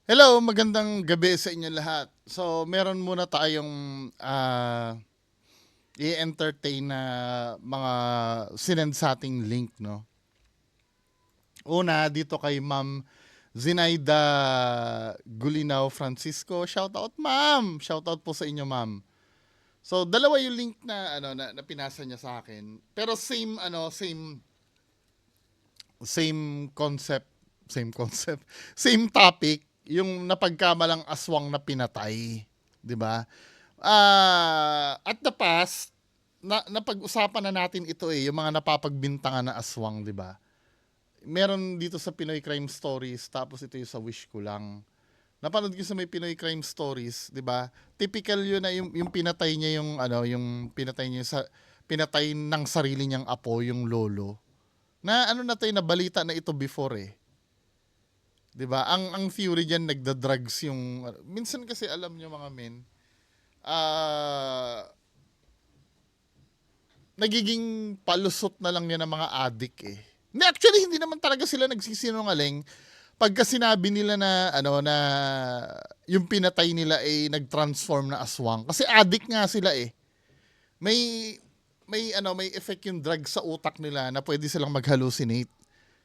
Hello, magandang gabi sa inyo lahat. So, meron muna tayong i-entertain na mga sinend sa ating link, no? Una, dito kay Ma'am Zinaida Gulinaw Francisco. Shout out, Ma'am! Shout out po sa inyo, Ma'am. So, dalawa yung link na na pinasa niya sa akin. Pero same concept, same topic, yung napagkamalang aswang na pinatay, 'di ba? At the past, napag-usapan na natin ito yung mga napapagbintangan na aswang, 'di ba? Meron dito sa Pinoy Crime Stories, tapos ito yung sa Wish Ko Lang. Napanood ko sa may Pinoy Crime Stories, 'di ba? Typical 'yun na yung pinatay niya yung pinatay niya pinatay ng sarili niyang apo, yung lolo. Na na tayo na balita na ito before 'Di ba? Ang theory diyan nagda-drugs yung minsan kasi alam niyo mga men, nagiging palusot na lang yan ng mga addict Actually, hindi naman talaga sila nagsisinungaling pagka sinabi nila na na yung pinatay nila nag-transform na aswang. Kasi addict nga sila May may effect yung drug sa utak nila na pwede silang mag-hallucinate.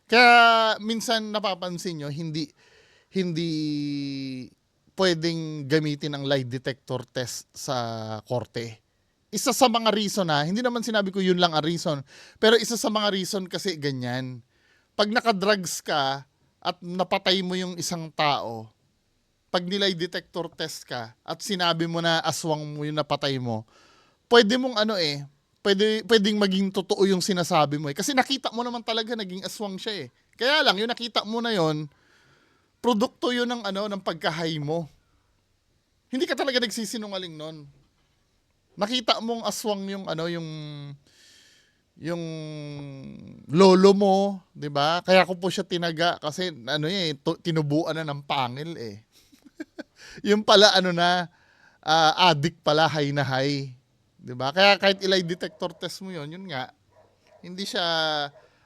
Kaya minsan napapansin nyo, hindi pwedeng gamitin ang lie detector test sa korte. Isa sa mga reason hindi naman sinabi ko yun lang ang reason, pero isa sa mga reason kasi ganyan. Pag nakadrugs ka at napatay mo yung isang tao, pag nilay detector test ka at sinabi mo na aswang mo yung napatay mo, pwede mong pwedeng maging totoo yung sinasabi mo Kasi nakita mo naman talaga naging aswang siya Kaya lang, yung nakita mo na yon, produkto yun ng pagkahay mo. Hindi ka talaga nagsisinungaling nun. Nakita mong aswang yung lolo mo, 'di ba? Kaya ko po siya tinaga kasi tinubuan na ng pangil Yung pala addict pala, high na high. 'Di ba? Kaya kahit ilay detector test mo yun nga, hindi siya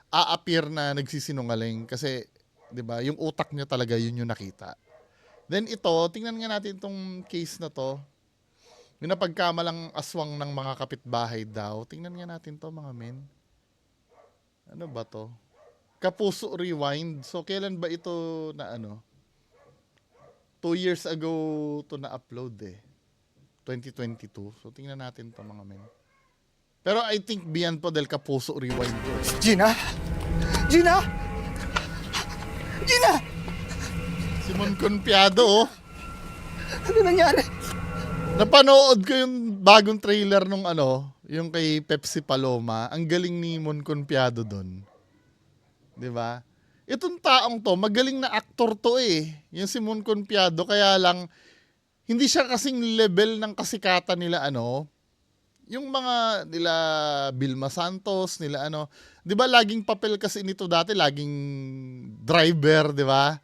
a-appear na nagsisinungaling kasi 'di ba? Yung utak niya talaga yun yung nakita. Then ito, tingnan nga natin tong case na to. Yung napagkamalang aswang ng mga kapitbahay daw. Tingnan nga natin to mga men. Ano ba to? Kapuso Rewind. So kailan ba ito na 2 years ago to na-upload 2022. So tingnan natin to mga men. Pero I think beyond po del Kapuso Rewind to Gina! Gina! Gina! Simon Confiado Ano nangyari? Napanood ko yung bagong trailer nung yung kay Pepsi Paloma. Ang galing ni Mon Confiado doon. 'Di ba? Itong taong to, magaling na aktor to Yung si Mon Confiado, kaya lang hindi siya kasing level ng kasikatan nila yung mga nila Vilma Santos, nila 'di ba laging papel kasi nito dati, laging driver, 'di ba?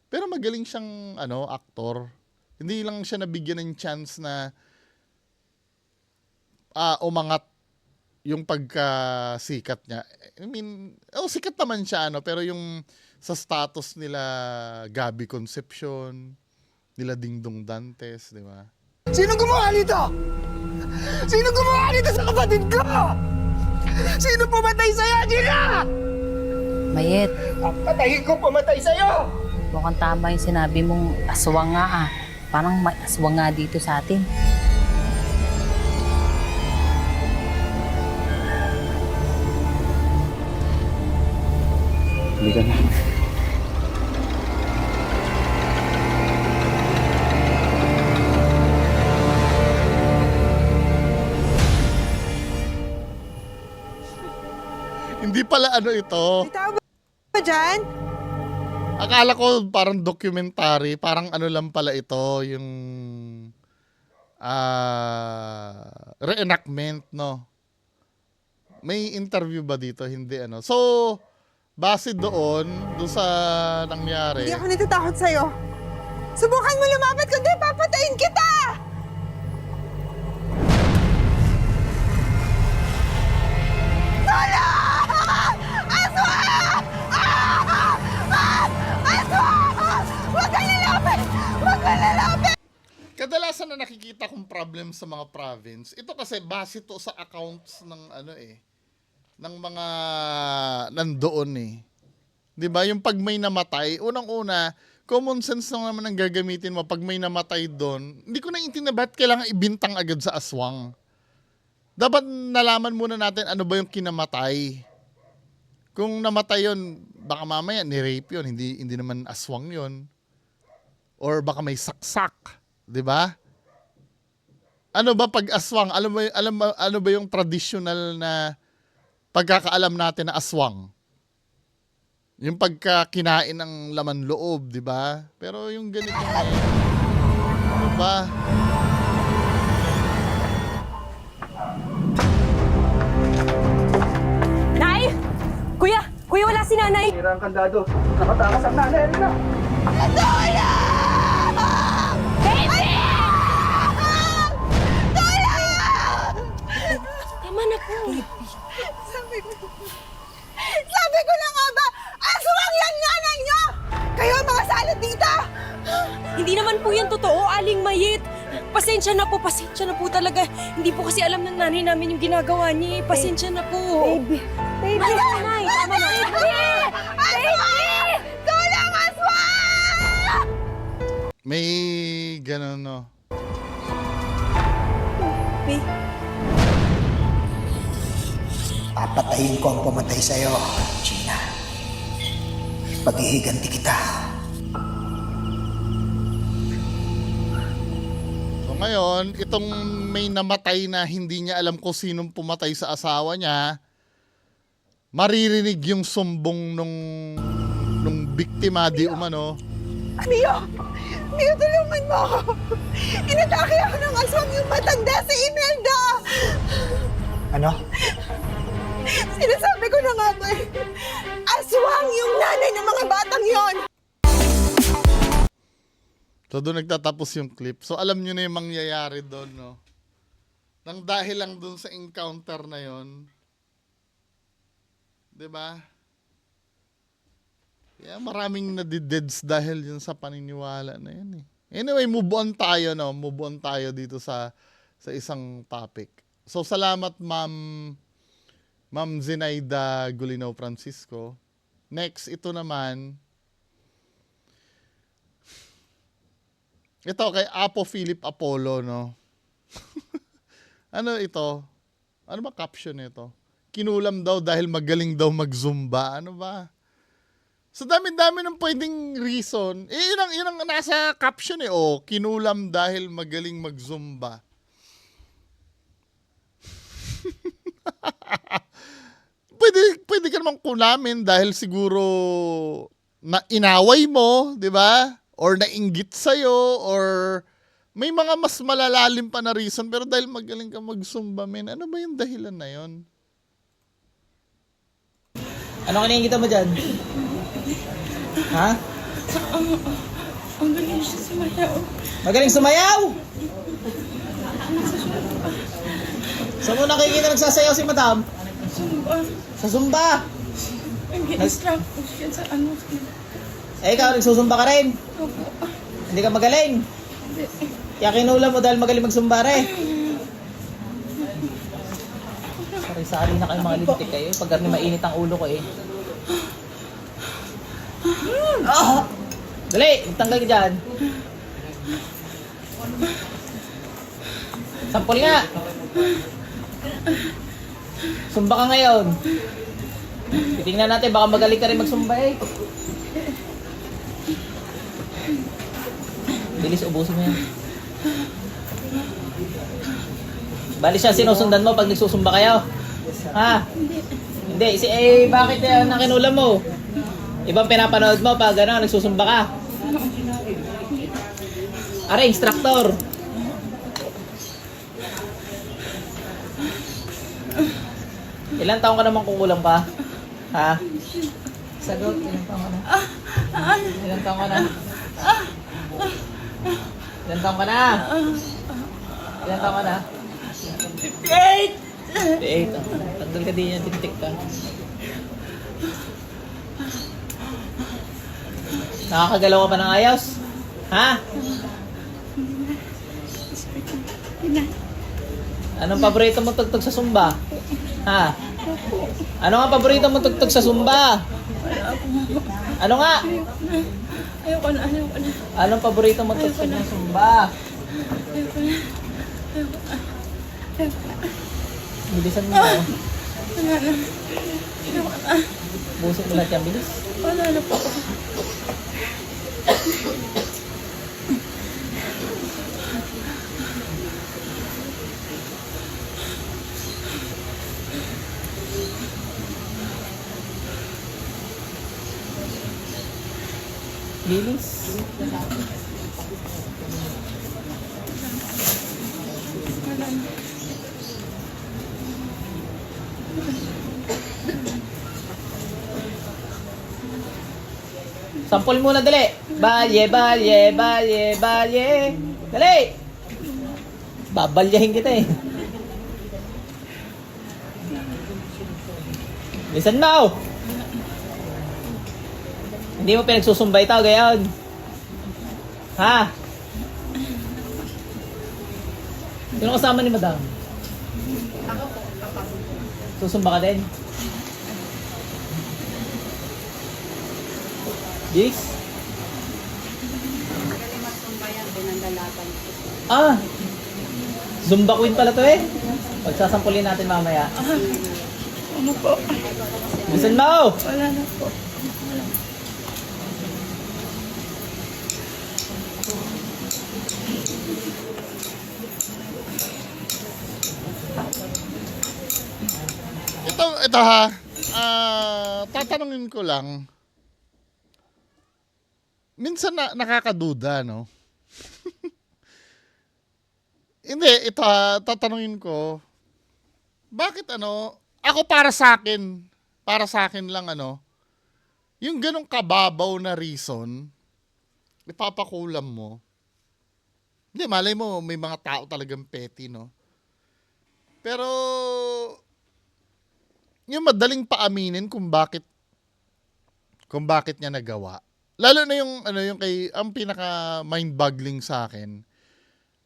Pero magaling siyang aktor. Hindi lang siya nabigyan ng chance na umangat yung pagkasikat niya. I mean, sikat naman siya pero yung sa status nila Gabby Concepcion, nila Dingdong Dantes, di ba? Sino gumawa nito? Sino gumawa nito sa kapatid ko? Sino pumatay sa'yo, Gina? Mayet, Patayin ko pumatay sa'yo! mukhang tama yung sinabi mong aswang nga Parang may aswang nga dito sa atin. Hindi ka na. Hindi pala ito. May tao ba dyan? Akala ko parang documentary, parang lang pala ito, yung reenactment, no? May interview ba dito? Hindi So, base doon sa nangyari. Hindi ako natatakot sa'yo. Subukan mo lumapit, kundi papatayin kita! Tulong! Aswang! Aswang! Huwag ka lalapit! kadalasan na nakikita kong problem sa mga province, ito kasi base to sa accounts ng ng mga nandoon eh. 'Di ba? Yung pag may namatay, unang-una, common sense lang naman ang gagamitin mo pag may namatay doon. Hindi ko naiintindihan ba't kailangan ibintang agad sa aswang. Dapat nalaman muna natin ano ba yung kinamatay. Kung namatay yun, baka mamaya ni-rape yun, hindi naman aswang yun. Or baka may saksak, 'di ba? Ano ba pag aswang? Ano ba yung traditional na pagkakaalam natin na aswang? Yung pagkakinain ng laman loob, 'di ba? Pero yung ganito, ano ba? Nay! Kuya! Kuya, wala si nanay! Sira ang kandado. Nakatakas ang nanay na. Tama na po. Sabi ko na nga ba, aswang yan nanay nyo! Kayo ang mga salad dito! Hindi naman po yan totoo, Aling Mayit. Pasensya na po talaga. Hindi po kasi alam ng nanay namin yung ginagawa niya. Pasensya na po. Baby! Nanay! Tama na! Aswang! Tulang aswang! May ganun, no? Papatayin ko ang pumatay sa'yo, Gina. Paghihiganti kita. So ngayon, itong may namatay na hindi niya alam kung sinong pumatay sa asawa niya, maririnig yung sumbong nung biktima di umano. Mio! Mio, tulungan mo ako! Inatake ako ng aswang yung matanda si Imelda! Ano? Sinasabi ko na nga ba eh, aswang yung nanay ng mga batang yon! So doon nagtatapos yung clip. So alam nyo na yung mangyayari doon, no? Nang dahil lang doon sa encounter na yon, 'di ba? Kaya maraming nadideds dahil yun sa paniniwala na yun eh. Anyway, move on tayo, no? Move on tayo dito sa isang topic. So salamat Ma'am Zenaida Gulinaw Francisco. Next, ito naman. Ito kay Apo Philip Apollo, no? Ano ito? Ano ba caption nito? Kinulam daw dahil magaling daw mag-zumba. Ano ba? So dami-dami ng pwedeng reason. Yun ang nasa caption eh. Oh, kinulam dahil magaling mag-zumba. pwede ka namang kulamin dahil siguro na inaway mo, di ba? Or nainggit sa'yo, or may mga mas malalalim pa na reason, pero dahil magaling ka mag-zumba, men, ano ba yung dahilan na yon? Ano kiniingita mo dyan? Ha? Ang galing siya sumayaw. Magaling sumayaw! Saan mo nakikita nagsasayaw si madam? Zumba. Sa Zumba! Ang ginistrap ko siya sa ano. Eh ikaw, nagsusumba ka rin? Opo. Hindi ka magaling? Kaya kinulam mo dahil magaling magsumba rin. Sari-sari na kayo mga lintik kayo. Pag mainit ang ulo ko eh. Dali, tanggal ka dyan. Sampol nga. Sumba ka ngayon. Titingnan natin, baka magaling ka rin magsumba eh. Bilis, ubusin mo yan. Bali siya sinusundan mo pag nagsusumba kayo? Ha? Hindi. Bakit yan ang kinulam mo? Ibang pinapanood mo pag nagsusumba ka? Are, instructor. Ilan taong ka naman kukulang pa? Ha? Sagot, ilan taong ka na? Ilan taong ka na? Ilan taong ka na? Ilan taong ka na? 58! 58. Tanggal ka din yan, tintik ka. Nakakagalaw ka pa ng ayos? Ha? Anong paborito mong tugtog sa Zumba? Ha? Ano nga paborito mong tugtog sa Zumba? Ano nga? Ayoko na. Anong paborito mong tugtog ng Zumba? Bilisan mo. Busin mo lahat yan, bilis. Wala na po. Bilis. Sampol muna, dali. Balye, balye, balye, balye. Dali! Babalyahin kita eh. Listen mo! Hindi mo pinagsusumbay tao, gayon. Ha? Sino kasama ni madam? Ako po, susumba ka din? Yes? Ah! Zumba queen pala to eh. Pagsasampulin natin mamaya. Ano po? Listen mo! Wala na po. Ito ha, tatanungin ko lang. Minsan nakakaduda, no? Hindi, ito ha, tatanungin ko. Bakit ako para sa akin lang yung ganong kababaw na reason, ipapakulam mo. Hindi, malay mo, may mga tao talagang petty, no? Pero, yung madaling paaminin kung bakit niya nagawa. Lalo na yung ang pinaka mind-boggling sa akin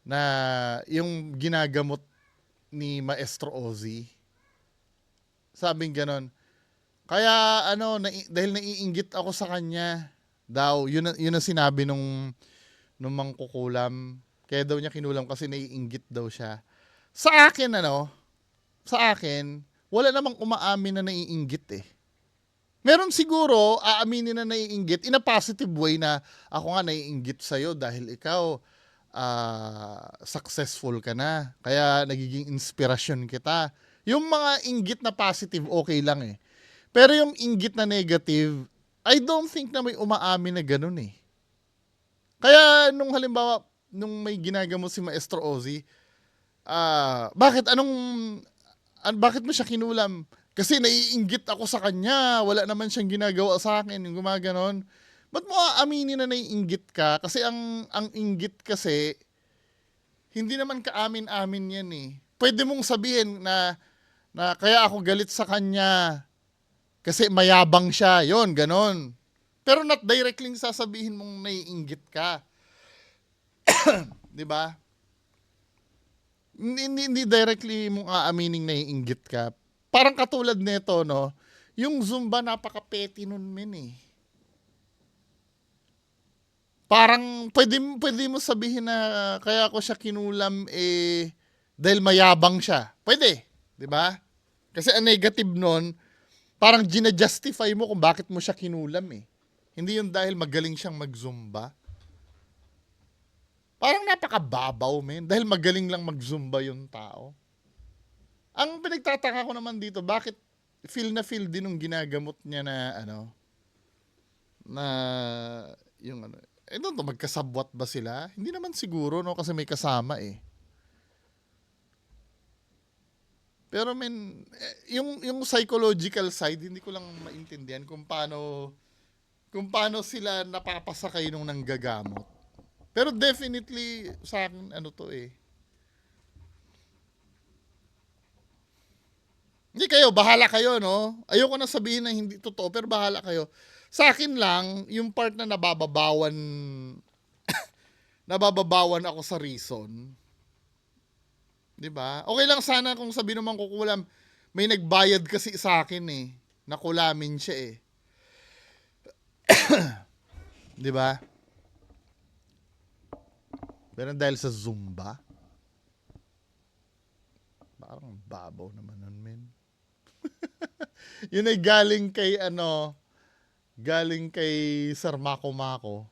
na yung ginagamot ni Maestro Ozzy. Sabing ganon. Kaya dahil naiinggit ako sa kanya daw, yun ang sinabi nung mangkukulam. Kaya daw niya kinulam kasi naiinggit daw siya. Sa akin, wala namang umaamin na naiinggit eh. Meron siguro aaminin na naiinggit in a positive way na ako nga naiinggit sa'yo dahil ikaw successful ka na. Kaya nagiging inspirasyon kita. Yung mga inggit na positive, okay lang eh. Pero yung inggit na negative, I don't think na may umaamin na ganun eh. Kaya nung halimbawa, nung may ginagamo si Maestro Ozzy, bakit mo siya kinulam? Kasi naiinggit ako sa kanya. Wala naman siyang ginagawa sa akin. Yung gumaganon. Ba't mo aaminin na naiinggit ka? Kasi ang inggit kasi, hindi naman kaamin-amin yan eh. Pwede mong sabihin na kaya ako galit sa kanya kasi mayabang siya. Yon, ganon. Pero not directly sasabihin mong naiinggit ka. 'Di ba? Hindi directly mong aaminin naiinggit ka. Parang katulad nito, no? Yung Zumba, napaka-petty nun, men eh. Parang pwede mo sabihin na kaya ko siya kinulam dahil mayabang siya. Pwede, 'di ba? Kasi ang negative nun, parang gina-justify mo kung bakit mo siya kinulam eh. Hindi yun dahil magaling siyang mag-Zumba. Parang napakababaw, men. Dahil magaling lang mag-Zumba yung tao. Ang pinagtataka ko naman dito, bakit feel din nung ginagamot niya magkasabwat ba sila? Hindi naman siguro, no? Kasi may kasama eh. Pero yung psychological side, hindi ko lang maintindihan kung paano sila napapasakay nung nanggagamot. Pero definitely sa akin Hindi kayo, bahala kayo, no? Ayoko na sabihin na hindi totoo, pero bahala kayo. Sa akin lang, yung part na nabababawan ako sa reason, 'Di ba? Okay lang sana kung sabi naman kukulam, may nagbayad kasi sa akin eh. Nakulamin siya eh. 'Di ba? Pero dahil sa Zumba, parang babaw naman nun, men. Yun ay galing kay Sir Mako Mako.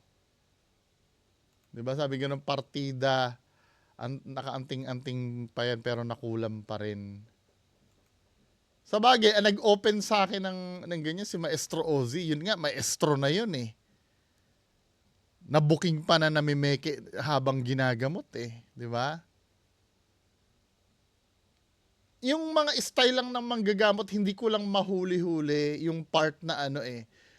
'Di ba? Sabi nga ng partida, nakaanting-anting pa yan pero nakulam pa rin. Sa bagay, nag-open sa akin ng ganyan si Maestro Ozzy. Yun nga, maestro na yun eh. Na-booking pa na namimeke habang ginagamot eh. Di ba? Yung mga style lang ng manggagamot, hindi ko lang mahuli-huli yung part na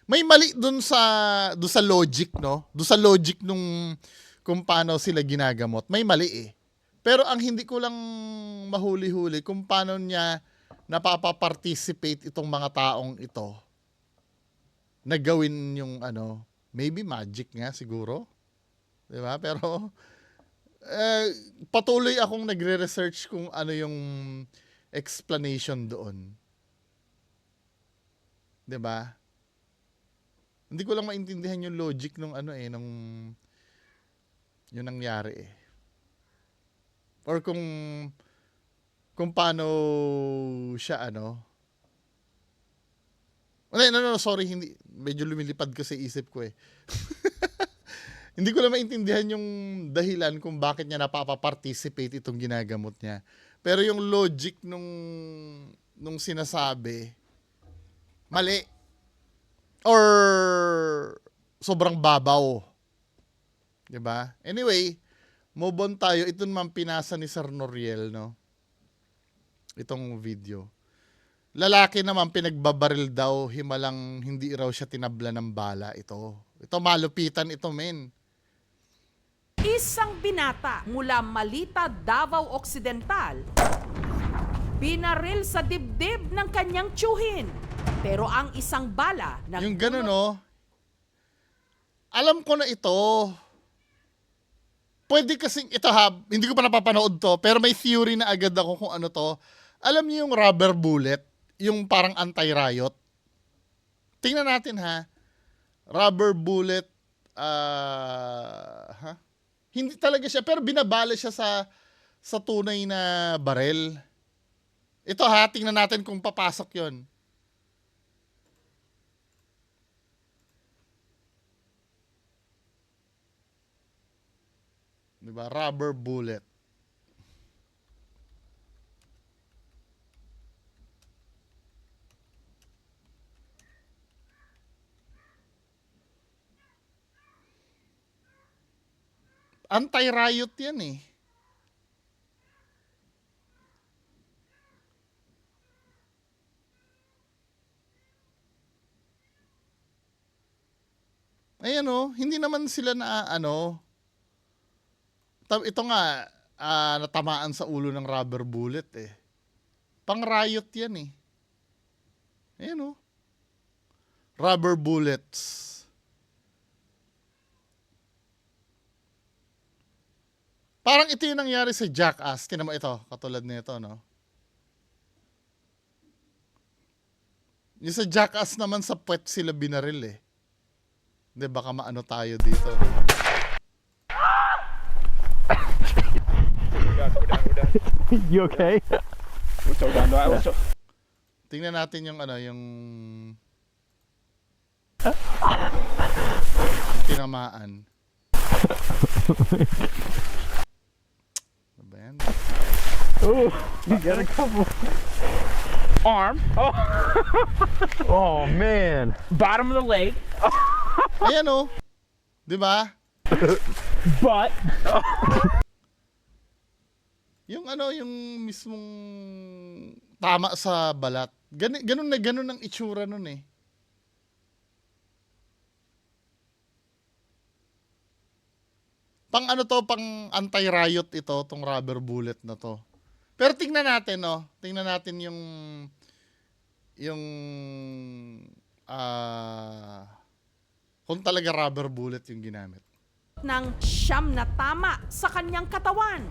may mali dun sa logic, no? Dun sa logic nung kung paano sila ginagamot. May mali eh. Pero ang hindi ko lang mahuli-huli kung paano niya napapaparticipate itong mga taong ito na gawin yung maybe magic nga siguro. 'Di ba? Pero patuloy akong nagre-research kung ano yung explanation doon. 'Di ba? Hindi ko lang maintindihan yung logic nung nung yung nangyari eh. Or kung paano siya no, sorry, hindi, medyo lumilipad ko sa isip ko eh. Hindi ko lang maintindihan yung dahilan kung bakit niya napapaparticipate itong ginagamot niya. Pero yung logic nung sinasabi, mali. Or sobrang babaw. 'Di ba? Anyway, move on tayo. Ito naman pinasa ni Sir Noriel, no? Itong video. Lalaki naman pinagbabaril daw, himalang hindi raw siya tinabla ng bala. Ito malupitan ito, men. Isang binata mula Malita, Davao Occidental, binaril sa dibdib ng kanyang tiyuhin. Pero ang isang bala na Yung gano'n, no? Alam ko na ito. Pwede kasing, ito ha, hindi ko pa napapanood to, pero may theory na agad ako kung ano to. Alam niyo yung rubber bullet, yung parang anti-riot? Tingnan natin ha. Rubber bullet, hindi talaga siya, pero binabala siya sa tunay na barel. Ito ha, tingnan natin kung papasok yon. Diba? Rubber bullet. Anti-riot yan eh. Ayan o, hindi naman sila na ito nga, natamaan sa ulo ng rubber bullet eh. Pang-riot yan eh. Ayan o. Rubber bullets. Parang ito yung nangyari sa Jackass. Tinan mo ito, katulad nito, no? Yung sa Jackass naman sa puwet sila binaril eh. Hindi, baka maano tayo dito. You okay? Tingnan natin yung yung tinamaan. Ano ba yan? Oh, you got a couple. Arm, Oh man. bottom of the leg, Ayan o. Di ba? butt, Yung yung mismong tama sa balat. Ganun ang itsura nun eh. Pang pang anti-riot ito, tong rubber bullet na to. Pero tingnan natin, no? Tingnan natin yung kung talaga rubber bullet yung ginamit. ng siyam na tama sa kanyang katawan.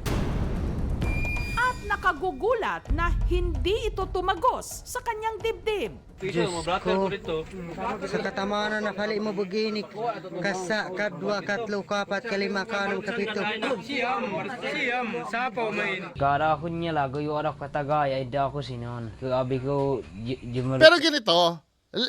At nakagugulat na hindi ito tumagos sa kanyang dibdib. Sa katamanan na kali mo buginik, kasa, kadwa, katlo, kapat, kalima, kanong, kapito. Gara ako niya lago yung oras katagay ay da ako sinon. Kabi ko Pero ganito,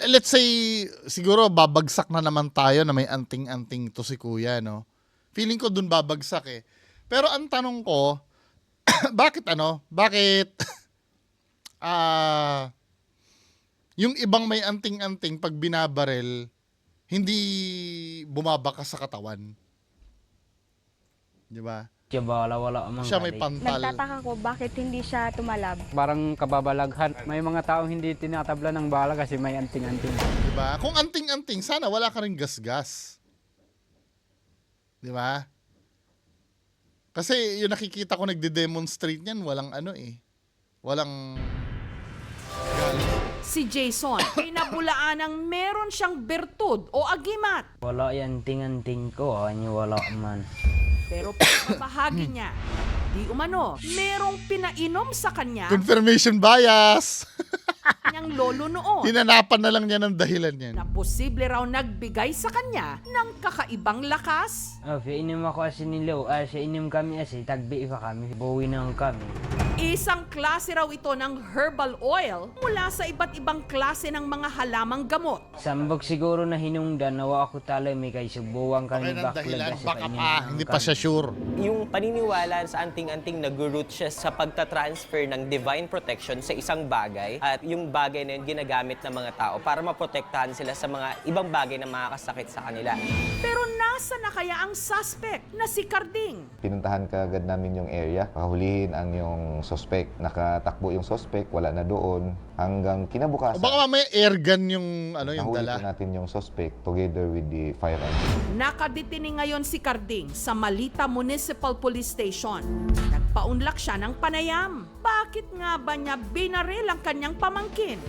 let's say, siguro babagsak na naman tayo na may anting-anting to si kuya, no? Feeling ko dun babagsak eh. Pero ang tanong ko, bakit yung ibang may anting-anting pag binabarel, hindi bumabakas sa katawan? Di ba? siya bala wala amang Siya may pantal. Nagtataka ko bakit hindi siya tumalab. Parang kababalaghan. May mga taong hindi tinatabla ng bala kasi may anting-anting. Di ba? Kung anting-anting, sana wala ka rin gas-gas. Di ba? Kasi yung nakikita ko nagde-demonstrate niyan, walang walang Si Jason ay nabulaan ng meron siyang bertud o agimat. Wala yan ting-anting ko, anyo wala man. Pero pagpapahagi niya, di umano, merong pinainom sa kanya confirmation bias. niyang lolo noon Hinanapan na lang niya ng dahilan yan. na posible raw nagbigay sa kanya ng kakaibang lakas. Inom ako asin nilo, inom kami asin, tagbi pa kami, buwi na kami. Isang klase raw ito ng herbal oil mula sa iba't ibang klase ng mga halamang gamot. Sambog siguro na hinungdan, nawa ako talay may kay subuwang Okay kami ng baklag dahilan, kasi baka kanya pa, hindi pa siya sure. Yung paniniwala sa anting-anting nag-root siya sa pagta-transfer ng divine protection sa isang bagay at yung bagay na yun ginagamit ng mga tao para maprotektahan sila sa mga ibang bagay na makakasakit sa kanila. Pero nasa na kaya ang suspect na si Carding? Pinuntahan kaagad namin yung area, pakahulihin ang yung suspect. Nakatakbo yung suspect, wala na doon. Hanggang O kinabukasan, baka mamaya airgun yung yung nahuli dala. po natin yung suspect together with the firearm. Nakadetini ngayon si Carding sa Malita Municipal Police Station. Nagpaunlak siya ng panayam. Bakit nga ba niya binaril ang kanyang pamangkin?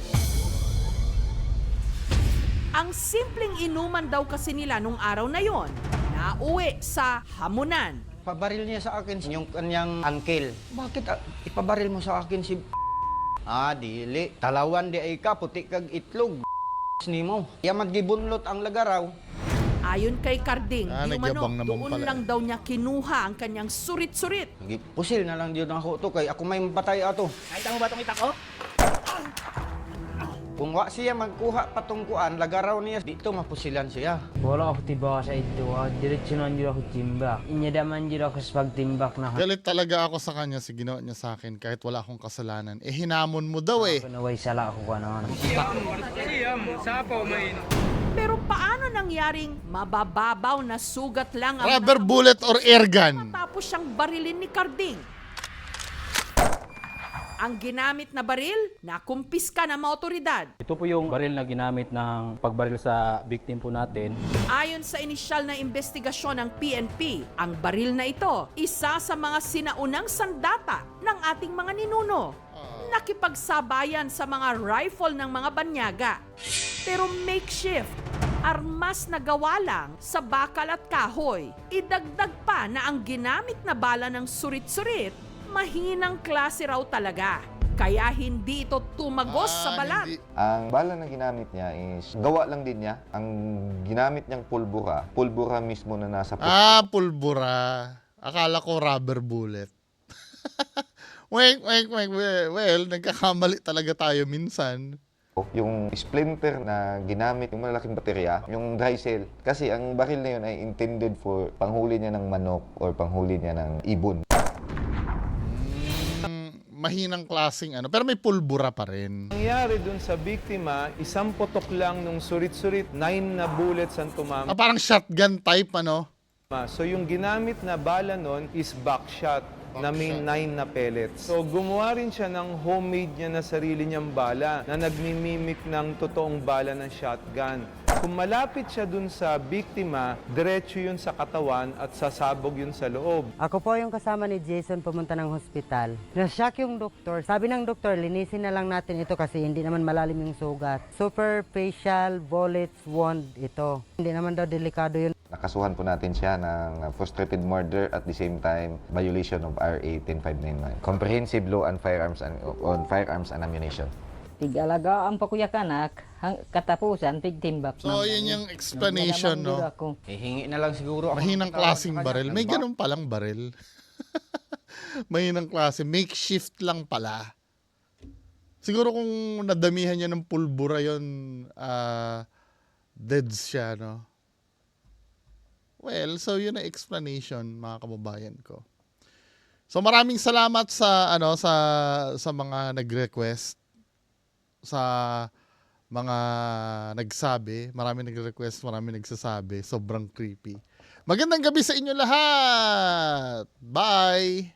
Ang simpleng inuman daw kasi nila nung araw na yon, nauwi sa hamunan. Pabaril niya sa akin yung kanyang uncle. Bakit ipabaril mo sa akin si dili. Talawan di ay ka, puti kag itlog. Nimo. Yaman gibunlot ang lagaraw. Ayon kay Carding, di umano, nagyabang naman doon pala. lang daw niya kinuha ang kanyang surit-surit. Pusil na lang diyon ako to kay ako may mapatay ato. Nakita mo ba itong itak ko? Kung wa siya magkuha patungkuan, lagaraw niya dito mapusilan siya. Wala ako tiba sa ito, diretso na nyo ako timbak. Inyadaman nyo ako sa pagtimbak na Galit talaga ako sa kanya sa ginawa niya sa akin kahit wala akong kasalanan. Hinamon mo daw eh. naway sala ako ka naman. Pero paano nangyaring mabababaw na sugat lang ang Rubber bullet or air gun? matapos siyang barilin ni Carding? Ang ginamit na baril, nakumpiska ng mga otoridad. Ito po yung baril na ginamit ng pagbaril sa victim po natin. Ayon sa inisyal na investigasyon ng PNP, ang baril na ito, isa sa mga sinaunang sandata ng ating mga ninuno. Nakipagsabayan sa mga rifle ng mga banyaga. Pero makeshift, armas na gawa lang sa bakal at kahoy. Idagdag pa na ang ginamit na bala ng surit-surit, mahinang klase raw talaga. Kaya hindi ito tumagos sa balat. Hindi. Ang bala na ginamit niya is gawa lang din niya. Ang ginamit niyang pulbura mismo na nasa Pulbura. Akala ko rubber bullet. Wait. Well, nagkakamali talaga tayo minsan. Yung splinter na ginamit, yung malaking baterya, yung dry cell. Kasi ang baril na yun ay intended for panghuli niya ng manok or panghuli niya ng ibon. Mahinang klaseng pero may pulbura pa rin. Nangyari dun sa biktima, isang putok lang nung surit-surit, 9 na bullets ang tumama. Parang shotgun type So yung ginamit na bala nun is backshot na may 9 na pellets. So gumawa rin siya ng homemade niya na sarili niyang bala na nagmimimik ng totoong bala ng shotgun. Kung malapit siya dun sa biktima, diretso yun sa katawan at sasabog yun sa loob. Ako po yung kasama ni Jason pumunta ng hospital. Na-shock yung doktor. Sabi ng doktor, linisin na lang natin ito kasi hindi naman malalim yung sugat. Superficial bullets wound ito. Hindi naman daw delikado yun. Nakasuhan po natin siya ng frustrated murder at the same time violation of RA 10591. Comprehensive law on firearms and ammunition. Tig-alagaan pa kuya kanak, katapusan tigtimbak. So, yun yung explanation, no? Hihingi na lang siguro ako. Mahinang klaseng baril. May ganun palang baril. Mahinang klase. Makeshift lang pala. Siguro kung nadamihan niya ng pulbura yun, deads siya, no? Well, so yun ang explanation, mga kababayan ko. So maraming salamat sa sa mga nag-request, sa mga nagsabi, maraming nag-request, maraming nagsasabi, sobrang creepy. Magandang gabi sa inyo lahat. Bye.